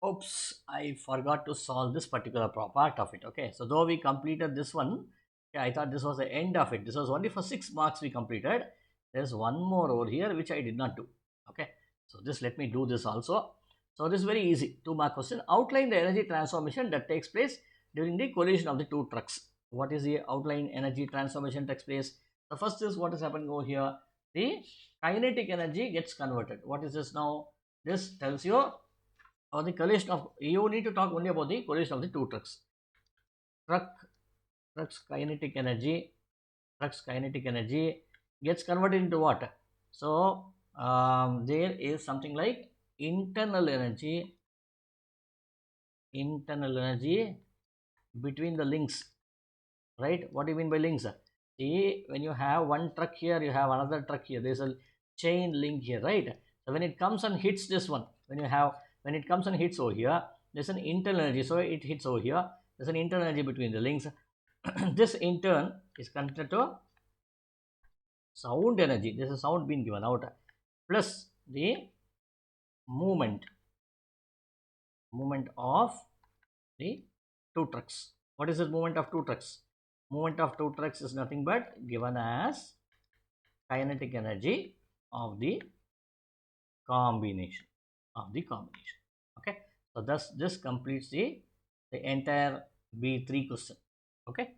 Oops, I forgot to solve this particular part of it. Okay, so though we completed this one, okay, I thought this was the end of it. This was only for 6 marks we completed. There's one more over here which I did not do. Okay, so just let me do this also. So this is very easy. 2 mark question. Outline the energy transformation that takes place during the collision of the two trucks. What is the outline energy transformation takes place? The first is what is happening over here. The kinetic energy gets converted. What is this now? This tells you or the collision of, you need to talk only about the collision of the two trucks. Truck truck's kinetic energy, truck's kinetic energy gets converted into what? So there is something like internal energy, internal energy between the links, right? What do you mean by links? See, when you have one truck here, you have another truck here. There's a chain link here, right? So when it comes and hits this one, when it comes and hits over here, there's an internal energy. So it hits over here. There's an internal energy between the links. This in turn is connected to sound energy. There's a sound being given out plus the movement of the two trucks. What is the movement of two trucks? Movement of two trucks is nothing but given as kinetic energy of the combination Okay, so thus this completes the entire B3 question. Okay.